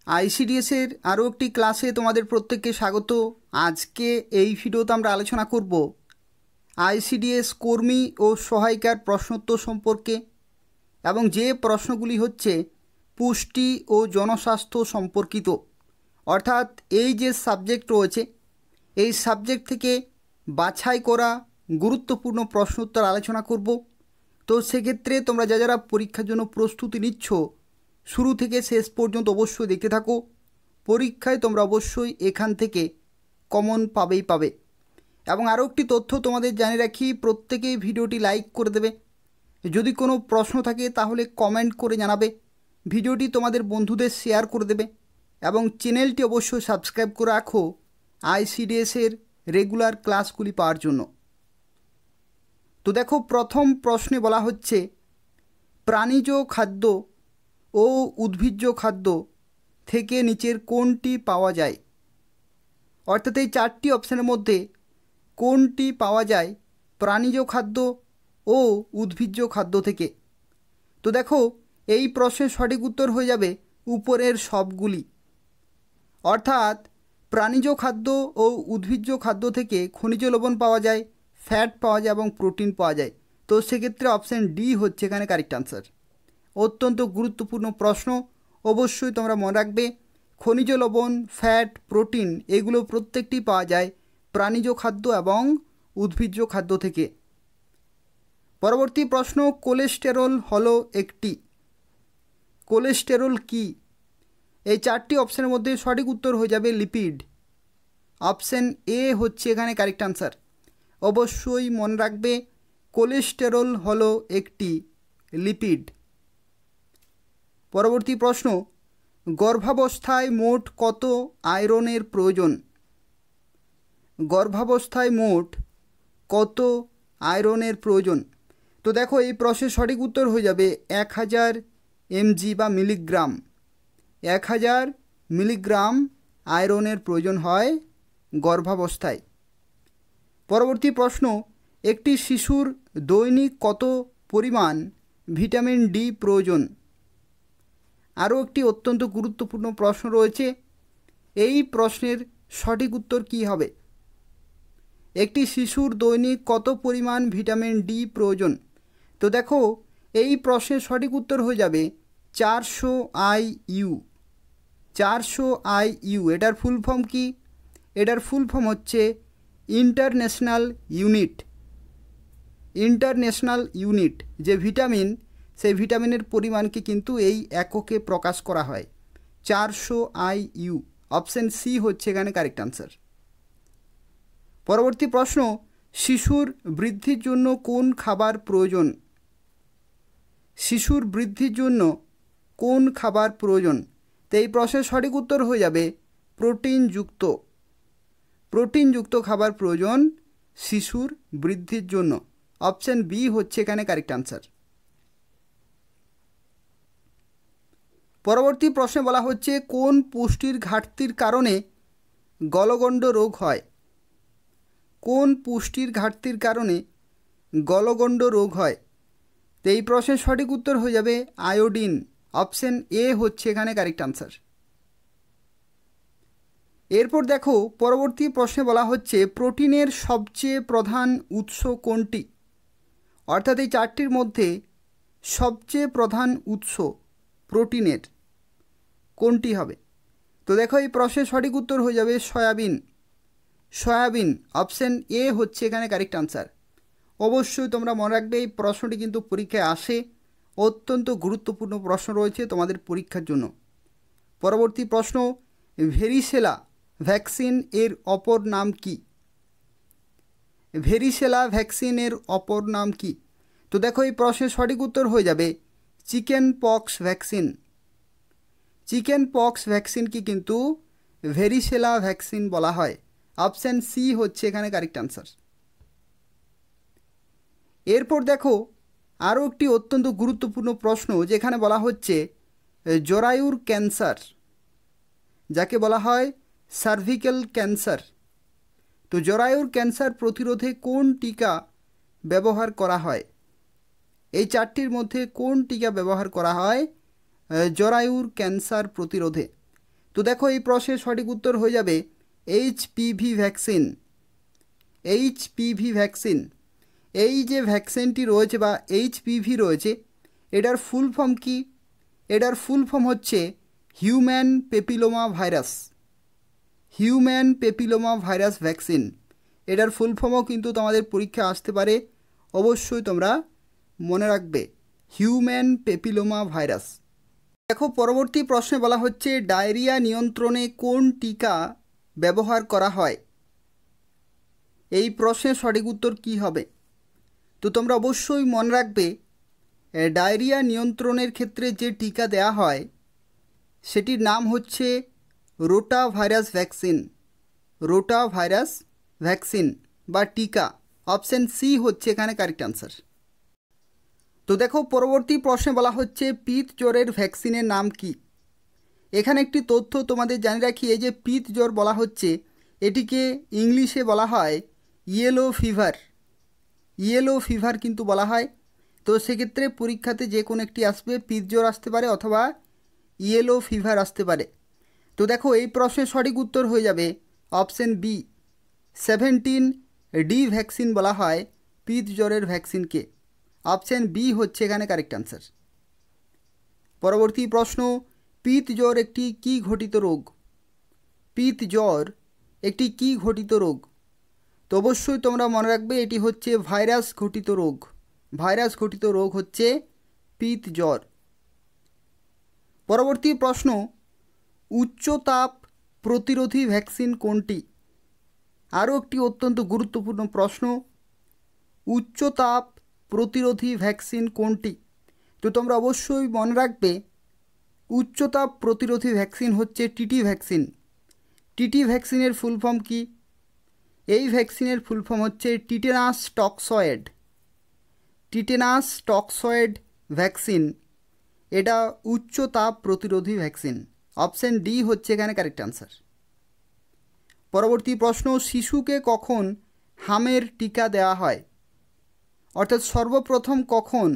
আইসিডিএসের আরও একটি ক্লাসে তোমাদের প্রত্যেককে স্বাগত। আজকে এই ভিডিওতে আমরা আলোচনা করব আইসিডিএস কর্মী ও সহায়িকার প্রশ্নোত্তর সম্পর্কে, এবং যে প্রশ্নগুলি হচ্ছে পুষ্টি ও জনস্বাস্থ্য সম্পর্কিত। অর্থাৎ এই যে সাবজেক্ট রয়েছে, এই সাবজেক্ট থেকে বাছাই করা গুরুত্বপূর্ণ প্রশ্নোত্তর আলোচনা করব। তো সেক্ষেত্রে তোমরা যারা পরীক্ষার জন্য প্রস্তুতি নিচ্ছ, শুরু থেকে শেষ পর্যন্ত অবশ্যই দেখতে থাকো। পরীক্ষায় তোমরা অবশ্যই এখান থেকে কমন পাবে। এবং আরও একটি তথ্য তোমাদের জানিয়ে রাখি, প্রত্যেকেই ভিডিওটি লাইক করে দেবে। যদি কোনো প্রশ্ন থাকে তাহলে কমেন্ট করে জানাবে। ভিডিওটি তোমাদের বন্ধুদের শেয়ার করে দেবে এবং চ্যানেলটি অবশ্যই সাবস্ক্রাইব করে রাখো আইসিডিএসের রেগুলার ক্লাসগুলি পাওয়ার জন্য। তো দেখো, প্রথম প্রশ্নে বলা হচ্ছে প্রাণীজ খাদ্য ও উদ্ভিজ্জ খাদ্য থেকে নিচের কোনটি পাওয়া যায়? অর্থাৎ এই চারটি অপশানের মধ্যে কোনটি পাওয়া যায় প্রাণীজ খাদ্য ও উদ্ভিজ্জ খাদ্য থেকে? তো দেখো, এই প্রশ্নের সঠিক উত্তর হয়ে যাবে উপরের সবগুলি। অর্থাৎ প্রাণীজ খাদ্য ও উদ্ভিজ্জ খাদ্য থেকে খনিজ লবণ পাওয়া যায়, ফ্যাট পাওয়া যায় এবং প্রোটিন পাওয়া যায়। তো সেক্ষেত্রে অপশান ডি হচ্ছে এখানে কারেক্ট আনসার। অত্যন্ত গুরুত্বপূর্ণ প্রশ্ন, অবশ্যই তোমরা মনে রাখবে। খনিজ লবণ, ফ্যাট, প্রোটিন এগুলো প্রত্যেকটি পাওয়া যায় প্রাণীজ খাদ্য এবং উদ্ভিজ্জ খাদ্য থেকে। পরবর্তী প্রশ্ন, কোলেস্টেরল হলো একটি। কোলেস্টেরল কি? এই চারটি অপশানের মধ্যে সঠিক উত্তর হয়ে যাবে লিপিড। অপশান এ হচ্ছে এখানে কারেক্ট আনসার। অবশ্যই মনে রাখবে, কোলেস্টেরল হলো একটি লিপিড। পরবর্তী প্রশ্ন, গর্ভাবস্থায় মোট কত আয়রনের প্রয়োজন? গর্ভাবস্থায় মোট কত আয়রনের প্রয়োজন? তো দেখো, এই প্রশ্নের সঠিক উত্তর হয়ে যাবে 1000 mg বা মিলিগ্রাম। 1000 মিলিগ্রাম আয়রনের প্রয়োজন হয় গর্ভাবস্থায়। পরবর্তী প্রশ্ন, একটি শিশুর দৈনিক কত পরিমাণ ভিটামিন ডি প্রয়োজন? আরও একটি অত্যন্ত গুরুত্বপূর্ণ প্রশ্ন রয়েছে, এই প্রশ্নের সঠিক উত্তর কী হবে? একটি শিশুর দৈনিক কত পরিমাণ ভিটামিন ডি প্রয়োজন? তো দেখো, এই প্রশ্নের সঠিক উত্তর হয়ে যাবে 400 IU। 400 IU এটার ফুল ফর্ম কি? এটার ফুল ফর্ম হচ্ছে ইন্টারন্যাশনাল ইউনিট। ইন্টারন্যাশনাল ইউনিট যে ভিটামিন, সেই ভিটামিনের পরিমাণকে কিন্তু এই এককে প্রকাশ করা হয় 400 IU। অপশান সি হচ্ছে এখানে কারেক্ট আনসার। পরবর্তী প্রশ্ন, শিশুর বৃদ্ধির জন্য কোন খাবার প্রয়োজন? শিশুর বৃদ্ধির জন্য কোন খাবার প্রয়োজন? তো এই প্রশ্নের সঠিক উত্তর হয়ে যাবে প্রোটিনযুক্ত। প্রোটিনযুক্ত খাবার প্রয়োজন শিশুর বৃদ্ধির জন্য। অপশান বি হচ্ছে এখানে কারেক্ট আনসার। পরবর্তী প্রশ্নে বলা হচ্ছে কোন পুষ্টির ঘাটতির কারণে গলগণ্ড রোগ হয়? কোন পুষ্টির ঘাটতির কারণে গলগণ্ড রোগ হয়? তো এই প্রশ্নের সঠিক উত্তর হয়ে যাবে আয়োডিন। অপশান এ হচ্ছে এখানে কারেক্ট আনসার। এরপর দেখো, পরবর্তী প্রশ্নে বলা হচ্ছে প্রোটিনের সবচেয়ে প্রধান উৎস কোনটি? অর্থাৎ এই চারটির মধ্যে সবচেয়ে প্রধান উৎস প্রোটিনের কোনটি হবে? তো দেখো, এই প্রশ্নের সঠিক উত্তর হয়ে যাবে সয়াবিন। সয়াবিন। অপশান এ হচ্ছে এখানে কারেক্ট আনসার। অবশ্যই তোমরা মনে রাখবে, এই প্রশ্নটি কিন্তু পরীক্ষায় আসে। অত্যন্ত গুরুত্বপূর্ণ প্রশ্ন রয়েছে তোমাদের পরীক্ষার জন্য। পরবর্তী প্রশ্ন, ভেরিসেলা ভ্যাকসিন এর অপর নাম কি? ভেরিসেলা ভ্যাকসিনের অপর নাম কি? তো দেখো, এই প্রশ্নের সঠিক উত্তর হয়ে যাবে chicken pox vaccine. Chicken pox ভ্যাকসিনকে কিন্তু ভেরিসেলা ভ্যাকসিন বলা হয়। অপশান সি হচ্ছে এখানে কারেক্ট আনসার। এরপর দেখো, আরও একটি অত্যন্ত গুরুত্বপূর্ণ প্রশ্ন, যেখানে বলা হচ্ছে জরায়ুর ক্যান্সার, যাকে বলা হয় সার্ভিক্যাল ক্যান্সার। তো জরায়ুর ক্যান্সার প্রতিরোধে কোন টিকা ব্যবহার করা হয়? এই চারটির মধ্যে কোন টিকা ব্যবহার করা হয় জরায়ুর ক্যান্সার প্রতিরোধে? তো দেখো এই প্রশ্নের সঠিক উত্তর হয়ে যাবে এইচপিভি ভ্যাকসিন। এইচপিভি ভ্যাকসিন, এই যে ভ্যাকসিনটি রয়েছে বা এইচপিভি রয়েছে, এটার ফুল ফর্ম কি? এটার ফুল ফর্ম হচ্ছে human papilloma virus. Human papilloma virus vaccine, এটার ফুল ফর্মও কিন্তু তোমাদের পরীক্ষা আসতে পারে, অবশ্যই তোমরা মনে রাখবে হিউম্যান পেপিলোমা ভাইরাস। দেখো পরবর্তী প্রশ্নে বলা হচ্ছে ডায়রিয়া নিয়ন্ত্রণে কোন টিকা ব্যবহার করা হয়? এই প্রশ্নের সঠিক উত্তর কী হবে? তো তোমরা অবশ্যই মনে রাখবে ডায়রিয়া নিয়ন্ত্রণের ক্ষেত্রে যে টিকা দেয়া হয় সেটির নাম হচ্ছে rota virus vaccine. Rota virus vaccine বা টিকা, অপশান সি হচ্ছে এখানে কারেক্ট আনসার। তো দেখো পরবর্তী প্রশ্নে বলা হচ্ছে পিত জ্বরের ভ্যাকসিনের নাম কি? এখানে একটি তথ্য তোমাদের জানিয়ে রাখি, এই যে পিত জ্বর বলা হচ্ছে এটিকে ইংলিশে বলা হয় ইয়েলো ফিভার। ইয়েলো ফিভার কিন্তু বলা হয়। তো সেক্ষেত্রে পরীক্ষাতে যে কোনো একটি আসবে, পিত জ্বর আসতে পারে অথবা ইয়েলো ফিভার আসতে পারে। তো দেখো এই প্রশ্নের সঠিক উত্তর হয়ে যাবে অপশান বি, 17D ভ্যাকসিন বলা হয় পিত জ্বরের ভ্যাকসিনকে। অপশান বি হচ্ছে এখানে কারেক্ট আনসার। পরবর্তী প্রশ্ন, পিত জ্বর একটি কী ঘটিত রোগ? পিত জ্বর একটি কী ঘটিত রোগ? তো অবশ্যই তোমরা মনে রাখবে এটি হচ্ছে ভাইরাস ঘটিত রোগ। ভাইরাস ঘটিত রোগ হচ্ছে পিত জ্বর। পরবর্তী প্রশ্ন, উচ্চ তাপ প্রতিরোধী ভ্যাকসিন কোনটি? আরও একটি অত্যন্ত গুরুত্বপূর্ণ প্রশ্ন, উচ্চ তাপ প্রতিরোধী ভ্যাকসিন কোনটি? তো তোমরা অবশ্যই মনে রাখবে উচ্চ তাপ প্রতিরোধী ভ্যাকসিন হচ্ছে টিটি ভ্যাকসিন। টিটি ভ্যাকসিনের ফুল ফর্ম কি? এই ভ্যাকসিনের ফুল ফর্ম হচ্ছে tetanus toxoid. Tetanus toxoid vaccine, এটা উচ্চ তাপ প্রতিরোধী ভ্যাকসিন। অপশান ডি হচ্ছে এখানে কারেক্ট আনসার। পরবর্তী প্রশ্ন, শিশুকে কখন হামের টিকা দেওয়া হয়? অর্থাৎ সর্বপ্রথম কখন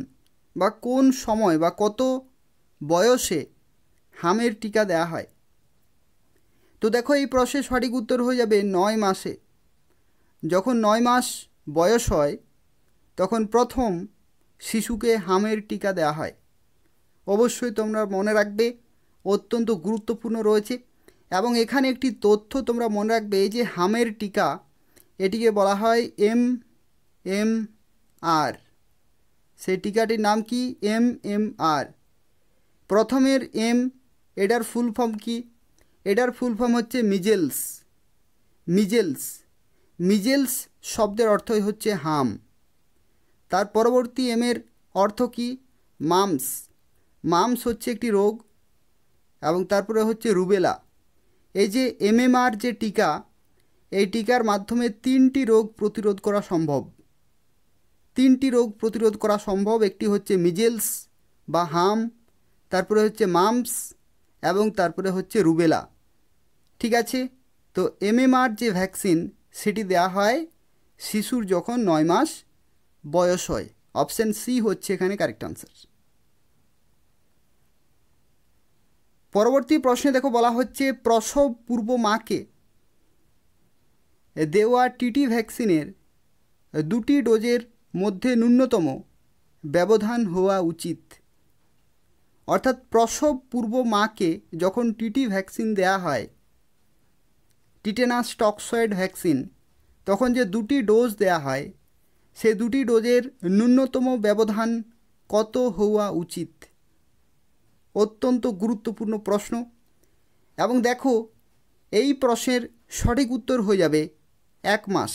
বা কোন সময় বা কত বয়সে হামের টিকা দেওয়া হয়? তো দেখো এই প্রশ্নের সঠিক উত্তর হয়ে যাবে 9 মাসে। যখন 9 মাস বয়স হয় তখন প্রথম শিশুকে হামের টিকা দেওয়া হয়। অবশ্যই তোমরা মনে রাখবে, অত্যন্ত গুরুত্বপূর্ণ রয়েছে। এবং এখানে একটি তথ্য তোমরা মনে রাখবে, এই যে হামের টিকা এটিকে বলা হয় MMR। সেই টিকাটির নাম কি? MMR। প্রথমের এম, এটার ফুল ফর্ম কি? এটার ফুল ফর্ম হচ্ছে মিজেলস। মিজেলস, মিজেলস শব্দের অর্থই হচ্ছে হাম। তার পরবর্তী এমের অর্থ কি? মামস। মামস হচ্ছে একটি রোগ। এবং তারপরে হচ্ছে রুবেলা। এই যে MMR যে টিকা, এই টিকার মাধ্যমে 3টি রোগ প্রতিরোধ করা সম্ভব। 3টি রোগ প্রতিরোধ করা সম্ভব, একটি হচ্ছে মিজেলস বা হাম, তারপরে হচ্ছে মামস এবং তারপরে হচ্ছে রুবেলা। ঠিক আছে, তো MMR যে ভ্যাকসিন সেটি দেওয়া হয় শিশুর যখন 9 মাস বয়স হয়। অপশান সি হচ্ছে এখানে কারেক্ট আনসার। পরবর্তী প্রশ্নে দেখো বলা হচ্ছে প্রসব পূর্ব মাকে দেওয়া টিটি ভ্যাকসিনের 2টি ডোজের মধ্যে ন্যূনতম ব্যবধান হওয়া উচিত। অর্থাৎ প্রসব পূর্ব মাকে যখন টিটি ভ্যাকসিন দেয়া হয়, টিটেনাস টক্সয়েড ভ্যাকসিন, তখন যে 2টি ডোজ দেয়া হয় সে 2টি ডোজের ন্যূনতম ব্যবধান কত হওয়া উচিত? অত্যন্ত গুরুত্বপূর্ণ প্রশ্ন। এবং দেখো এই প্রশ্নের সঠিক উত্তর হয়ে যাবে 1 মাস।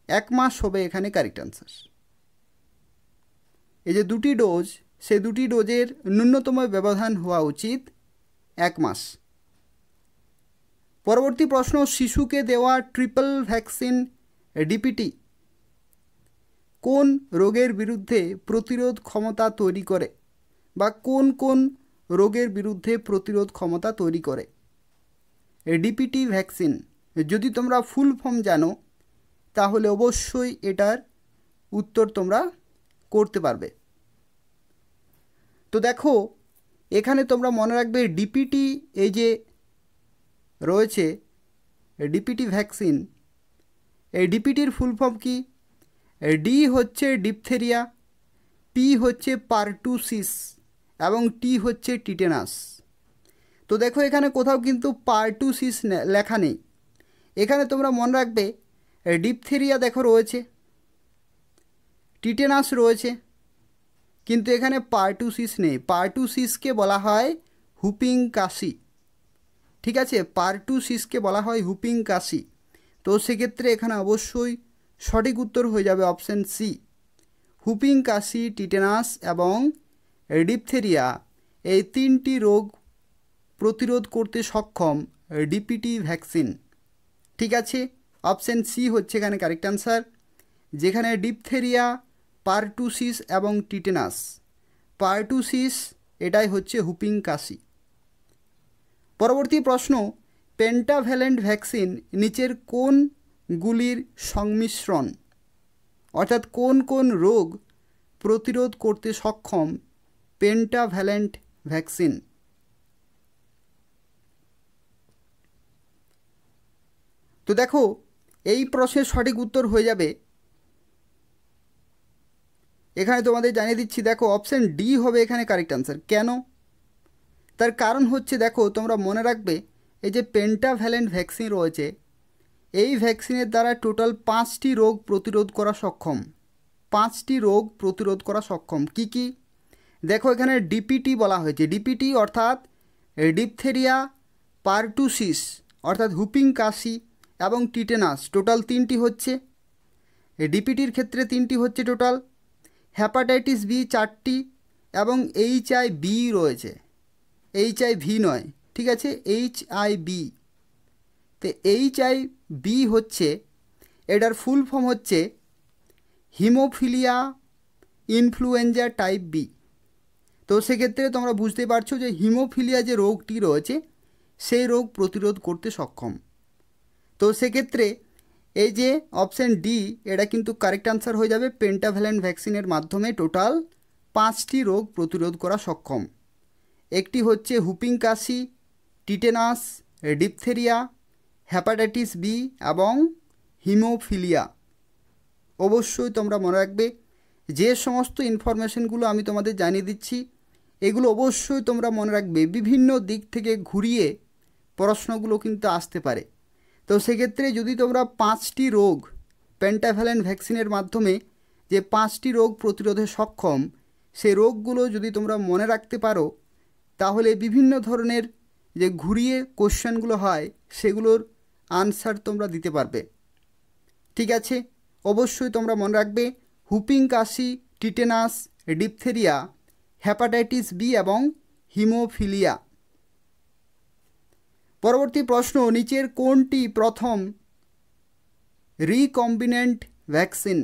1 মাস হবে এখানে কারেক্ট আনসার। এই যে 2টি ডোজ, সে 2টি ডোজের ন্যূনতম ব্যবধান হওয়া উচিত 1 মাস। পরবর্তী প্রশ্ন, শিশুকে দেওয়া ট্রিপল ভ্যাকসিন ডিপিটি কোন রোগের বিরুদ্ধে প্রতিরোধ ক্ষমতা তৈরি করে বা কোন কোন রোগের বিরুদ্ধে প্রতিরোধ ক্ষমতা তৈরি করে? ডিপিটি ভ্যাকসিন যদি তোমরা ফুল ফর্ম জানো তাহলে অবশ্যই এটার উত্তর তোমরা করতে পারবে। তো দেখো এখানে তোমরা মনে রাখবে ডিপিটি এই যে রয়েছে ডিপিটি ভ্যাকসিন, এই ডিপিটির ফুল ফর্ম কি? ডি হচ্ছে ডিপথেরিয়া, পি হচ্ছে পারটুসিস এবং টি হচ্ছে টিটেনাস। তো দেখো এখানে কোথাও কিন্তু পারটুসিস লেখা নেই। এখানে তোমরা মনে রাখবে ডিপথেরিয়া দেখো রয়েছে, টিটেনাস রয়েছে, কিন্তু এখানে পারটুসিস নেই। পারটুসিসকে বলা হয় হুপিং কাশি, ঠিক আছে, পারটুসিসকে বলা হয় হুপিং কাশি। তো সেক্ষেত্রে এখানে অবশ্যই সঠিক উত্তর হয়ে যাবে অপশান সি। হুপিং কাশি, টিটেনাস এবং ডিপথেরিয়া এই তিনটি রোগ প্রতিরোধ করতে সক্ষম ডিপিটি ভ্যাকসিন। ঠিক আছে, অপশান সি হচ্ছে এখানে কারেক্ট আনসার, যেখানে ডিপথেরিয়া, পারটুসিস এবং টিটেনাস। পারটুসিস এটাই হচ্ছে হুপিং কাশি। পরবর্তী প্রশ্ন, পেন্টাভ্যালেন্ট ভ্যাকসিন নিচের কোনগুলির সংমিশ্রণ, অর্থাৎ কোন কোন রোগ প্রতিরোধ করতে সক্ষম পেন্টাভ্যালেন্ট ভ্যাকসিন? তো দেখো এই প্রশ্নের সঠিক উত্তর হয়ে যাবে, এখানে তোমাদের জানিয়ে দিচ্ছি, দেখো অপশান ডি হবে এখানে কারেক্ট আনসার। কেন? তার কারণ হচ্ছে, দেখো তোমরা মনে রাখবে এই যে পেন্টাভ্যালেন্ট ভ্যাকসিন রয়েছে, এই ভ্যাকসিনের দ্বারা টোটাল 5টি রোগ প্রতিরোধ করা সক্ষম। 5টি রোগ প্রতিরোধ করা সক্ষম কি কি? দেখো এখানে ডিপিটি বলা হয়েছে, ডিপিটি অর্থাৎ ডিপথেরিয়া, পারটুসিস অর্থাৎ হুপিং কাশি এবং টিটেনাস, টোটাল 3টি হচ্ছে। ডিপিটির ক্ষেত্রে 3টি হচ্ছে টোটাল। হ্যাপাটাইটিস বি 4টি এবং এইচআইভি রয়েছে, এইচআইভি নয়, ঠিক আছে, এইচআইভি। তো এইচআইভি হচ্ছে, এটার ফুল ফর্ম হচ্ছে হিমোফিলিয়া ইনফ্লুয়েঞ্জা টাইপ বি। তো সেক্ষেত্রে তোমরা বুঝতে পারছো যে হিমোফিলিয়া যে রোগটি রয়েছে সেই রোগ প্রতিরোধ করতে সক্ষম। তো সেক্ষেত্রে এই যে অপশান ডি এটা কিন্তু কারেক্ট আনসার হয়ে যাবে। পেন্টাভ্যালেন্ট ভ্যাকসিনের মাধ্যমে টোটাল 5টি রোগ প্রতিরোধ করা সক্ষম। একটি হচ্ছে হুপিং কাশি, টিটেনাস, ডিপথেরিয়া, হ্যাপাটাইটিস বি এবং হিমোফিলিয়া। অবশ্যই তোমরা মনে রাখবে যে সমস্ত ইনফরমেশনগুলো আমি তোমাদের জানিয়ে দিচ্ছি এগুলো অবশ্যই তোমরা মনে রাখবে। বিভিন্ন দিক থেকে ঘুরিয়ে প্রশ্নগুলো কিন্তু আসতে পারে। তো সেক্ষেত্রে যদি তোমরা 5টি রোগ পেন্টাভ্যালেন্ট ভ্যাকসিনের মাধ্যমে যে 5টি রোগ প্রতিরোধে সক্ষম সেই রোগগুলো যদি তোমরা মনে রাখতে পারো তাহলে বিভিন্ন ধরনের যে ঘুরিয়ে কোশ্চেনগুলো হয় সেগুলোর আনসার তোমরা দিতে পারবে। ঠিক আছে, অবশ্যই তোমরা মনে রাখবে হুপিং কাশি, টিটেনাস, ডিপথেরিয়া, হ্যাপাটাইটিস বি এবং হিমোফিলিয়া। পরবর্তী প্রশ্ন, নিচের কোনটি প্রথম রিকম্বিনেন্ট ভ্যাকসিন?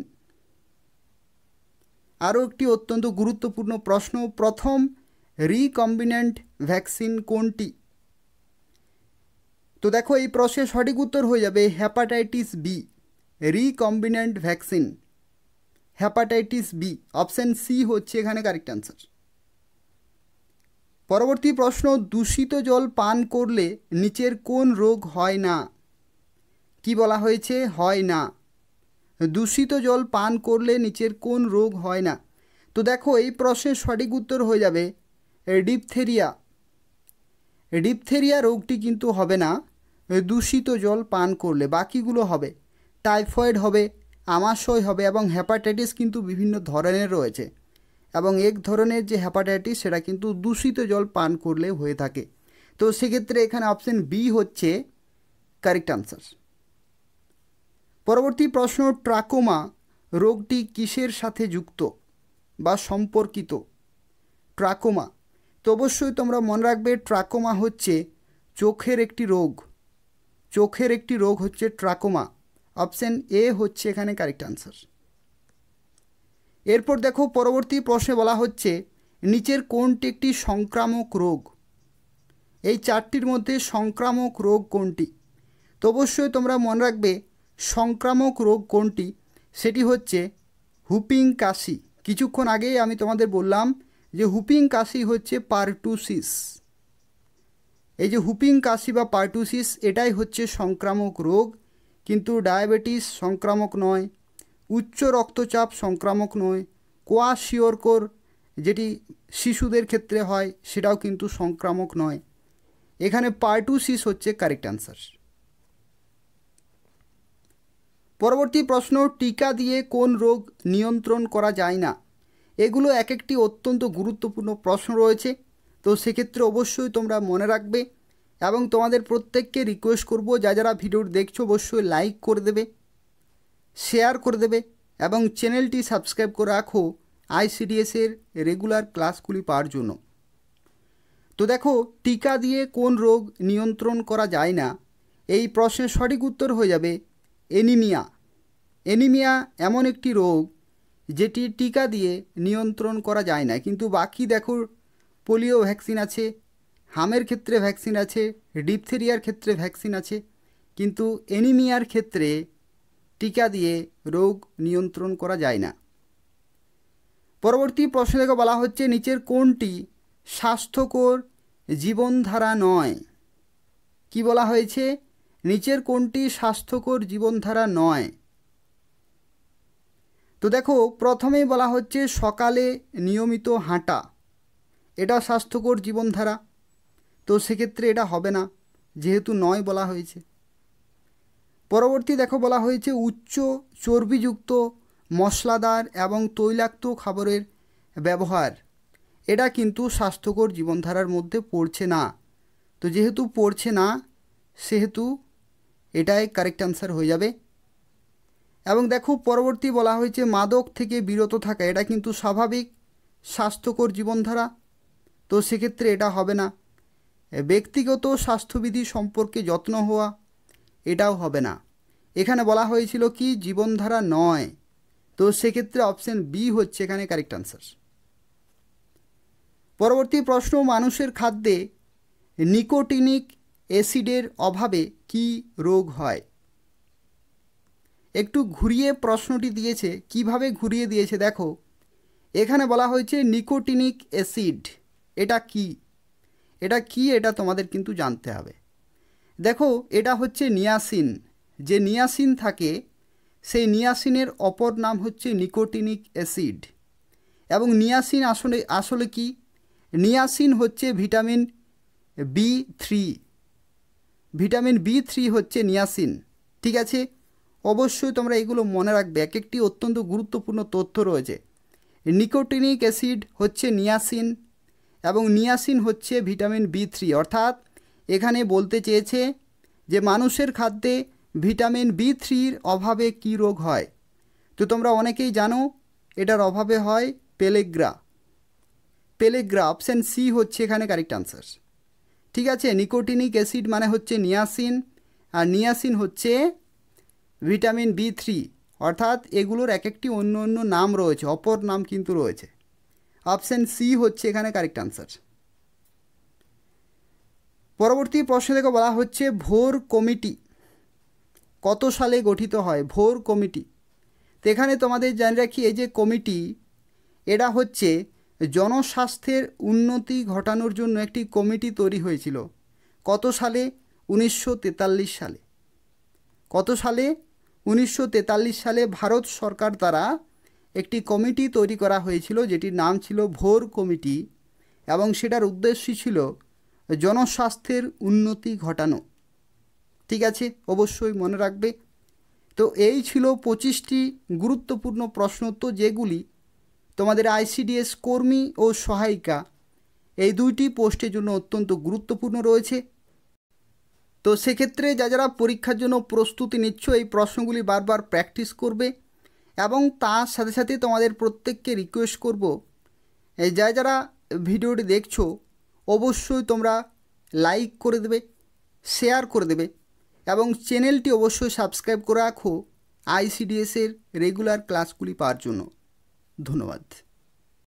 আরও একটি অত্যন্ত গুরুত্বপূর্ণ প্রশ্ন, প্রথম রিকম্বিনেন্ট ভ্যাকসিন কোনটি? তো দেখো এই প্রশ্নের সঠিক উত্তর হয়ে যাবে hepatitis B, recombinant vaccine hepatitis B. Option C হচ্ছে এখানে কারেক্ট আনসার। পরবর্তী প্রশ্ন, দূষিত জল পান করলে নিচের কোন রোগ হয় না? কি বলা হয়েছে? হয় না। দূষিত জল পান করলে নিচের কোন রোগ হয় না? তো দেখো এই প্রশ্নের সঠিক উত্তর হয়ে যাবে ডিপথেরিয়া। ডিপথেরিয়া রোগটি কিন্তু হবে না দূষিত জল পান করলে, বাকিগুলো হবে। টাইফয়েড হবে, আমাশয় হবে এবং হ্যাপাটাইটিস কিন্তু বিভিন্ন ধরনের রয়েছে এবং এক ধরনের যে হ্যাপাটাইটিস সেটা কিন্তু দূষিত জল পান করলে হয়ে থাকে। তো সেক্ষেত্রে এখানে অপশান বি হচ্ছে কারেক্ট আনসার। পরবর্তী প্রশ্ন, ট্রাকোমা রোগটি কিসের সাথে যুক্ত বা সম্পর্কিত? ট্রাকোমা, তো অবশ্যই তোমরা মনে রাখবে ট্রাকোমা হচ্ছে চোখের একটি রোগ। চোখের একটি রোগ হচ্ছে ট্রাকোমা। অপশান এ হচ্ছে এখানে কারেক্ট আনসার। এরপর দেখো পরবর্তী প্রশ্নে বলা হচ্ছে নিচের কোনটি একটি সংক্রামক রোগ? এই 4টির মধ্যে সংক্রামক রোগ কোনটি? তো অবশ্যই তোমরা মনে রাখবে সংক্রামক রোগ কোনটি, সেটি হচ্ছে হুপিং কাশি। কিছুক্ষণ আগেই আমি তোমাদের বললাম যে হুপিং কাশি হচ্ছে পারটুসিস। এই যে হুপিং কাশি বা পারটুসিস এটাই হচ্ছে সংক্রামক রোগ, কিন্তু ডায়াবেটিস সংক্রামক নয়, উচ্চ রক্তচাপ সংক্রামক নয়, কোয়াশিওরকর যেটি শিশুদের ক্ষেত্রে হয় সেটাও কিন্তু সংক্রামক নয়। এখানে পারটুসিস হচ্ছে কারেক্ট অ্যান্সার। পরবর্তী প্রশ্ন, টিকা দিয়ে কোন রোগ নিয়ন্ত্রণ করা যায় না? এগুলো এক একটি অত্যন্ত গুরুত্বপূর্ণ প্রশ্ন রয়েছে, তো সেক্ষেত্রে অবশ্যই তোমরা মনে রাখবে এবং তোমাদের প্রত্যেককে রিকোয়েস্ট করব যারা ভিডিওটি দেখছো অবশ্যই লাইক করে দেবে, শেয়ার করে দেবে এবং চ্যানেলটি সাবস্ক্রাইব করে রাখো আইসিডিএসের রেগুলার ক্লাসগুলি পাওয়ার জন্য। তো দেখো, টিকা দিয়ে কোন রোগ নিয়ন্ত্রণ করা যায় না, এই প্রশ্নের সঠিক উত্তর হয়ে যাবে অ্যানিমিয়া। অ্যানিমিয়া এমন একটি রোগ যেটি টিকা দিয়ে নিয়ন্ত্রণ করা যায় না, কিন্তু বাকি দেখো পোলিও ভ্যাকসিন আছে, হামের ক্ষেত্রে ভ্যাকসিন আছে, ডিপথেরিয়ার ক্ষেত্রে ভ্যাকসিন আছে, কিন্তু অ্যানিমিয়ার ক্ষেত্রে টিকা দিয়ে রোগ নিয়ন্ত্রণ করা যায় না। পরবর্তী প্রশ্ন থেকে বলা হচ্ছে নিচের কোনটি স্বাস্থ্যকর জীবনধারা নয়? কি বলা হয়েছে? নিচের কোনটি স্বাস্থ্যকর জীবনধারা নয়? তো দেখো, প্রথমেই বলা হচ্ছে সকালে নিয়মিত হাঁটা, এটা স্বাস্থ্যকর জীবনধারা, তো সেক্ষেত্রে এটা হবে না যেহেতু নয় বলা হয়েছে। পরবর্তী দেখো বলা হয়েছে উচ্চ চর্বিযুক্ত মশলাদার এবং তৈলাক্ত খাবারের ব্যবহার, এটা কিন্তু স্বাস্থ্যকর জীবনধারার মধ্যে পড়ছে না, তো যেহেতু পড়ছে না সেহেতু এটাই কারেক্ট অ্যান্সার হয়ে যাবে। এবং দেখো পরবর্তী বলা হয়েছে মাদক থেকে বিরত থাকা, এটা কিন্তু স্বাভাবিক স্বাস্থ্যকর জীবনধারা, তো সেক্ষেত্রে এটা হবে না। ব্যক্তিগত স্বাস্থ্যবিধি সম্পর্কে যত্ন হওয়া, এটাও হবে না। এখানে বলা হয়েছিল কি জীবনধারা নয়, তো সেক্ষেত্রে অপশন বি হচ্ছে এখানে কারেক্ট অ্যান্সার। পরবর্তী প্রশ্ন, মানুষের খাদ্যে নিকোটিনিক অ্যাসিডের অভাবে কি রোগ হয়? একটু ঘুরিয়ে প্রশ্নটি দিয়েছে, কিভাবে ঘুরিয়ে দিয়েছে দেখো, এখানে বলা হয়েছে নিকোটিনিক অ্যাসিড, এটা কি? এটা তোমাদের কিন্তু জানতে হবে। দেখো, এটা হচ্ছে নিয়াসিন, যে নিয়াসিন থাকে সেই নিয়াসিনের অপর নাম হচ্ছে নিকোটিনিক অ্যাসিড। এবং নিয়াসিন আসলে কি? নিয়াসিন হচ্ছে ভিটামিন B3, ভিটামিন B3 হচ্ছে নিয়াসিন, ঠিক আছে? অবশ্যই তোমরা এগুলো মনে রাখবে, এক একটি অত্যন্ত গুরুত্বপূর্ণ তথ্য রয়েছে। নিকোটিনিক অ্যাসিড হচ্ছে নিয়াসিন এবং নিয়াসিন হচ্ছে ভিটামিন B3, অর্থাৎ এখানে বলতে চেয়েছে যে মানুষের খাদ্যে ভিটামিন B3-র অভাবে কি রোগ হয়? তো তোমরা অনেকেই জানো এটার অভাবে হয় পেলেগ্রা। অপশান সি হচ্ছে এখানে কারেক্ট আনসার, ঠিক আছে? নিকোটিনিক অ্যাসিড মানে হচ্ছে নিয়াসিন, আর নিয়াসিন হচ্ছে ভিটামিন B3, অর্থাৎ এগুলোর এক একটি অন্য অন্য নাম রয়েছে, অপর নাম কিন্তু রয়েছে। অপশান সি হচ্ছে এখানে কারেক্ট আনসার। পরবর্তী প্রশ্ন থেকে বলা হচ্ছে ভোর কমিটি কত সালে গঠিত হয়? ভোর কমিটি, তো এখানে তোমাদের জানিয়ে রাখি এই যে কমিটি, এটা হচ্ছে জনস্বাস্থ্যের উন্নতি ঘটানোর জন্য একটি কমিটি তৈরি হয়েছিল। কত সালে? 1943 সালে। কত সালে? 1943 সালে ভারত সরকার দ্বারা একটি কমিটি তৈরি করা হয়েছিল যেটির নাম ছিল ভোর কমিটি, এবং সেটার উদ্দেশ্য ছিল জনস্বাস্থ্যের উন্নতি ঘটানো, ঠিক আছে? অবশ্যই মনে রাখবে। তো এই ছিল 25টি গুরুত্বপূর্ণ প্রশ্নোত্তর, যেগুলি তোমাদের আইসিডিএস কর্মী ও সহায়িকা এই দুইটি পোস্টের জন্য অত্যন্ত গুরুত্বপূর্ণ রয়েছে। তো সেক্ষেত্রে যারা পরীক্ষার জন্য প্রস্তুতি নিচ্ছ এই প্রশ্নগুলি বারবার প্র্যাকটিস করবে, এবং তার সাথে সাথে তোমাদের প্রত্যেককে রিকোয়েস্ট করব যারা ভিডিওটি দেখছো অবশ্যই তোমরা লাইক করে দেবে, শেয়ার করে দেবে এবং চ্যানেলটি অবশ্যই সাবস্ক্রাইব করে রাখো আইসিডিএসের রেগুলার ক্লাসগুলি পাওয়ার জন্য। ধন্যবাদ।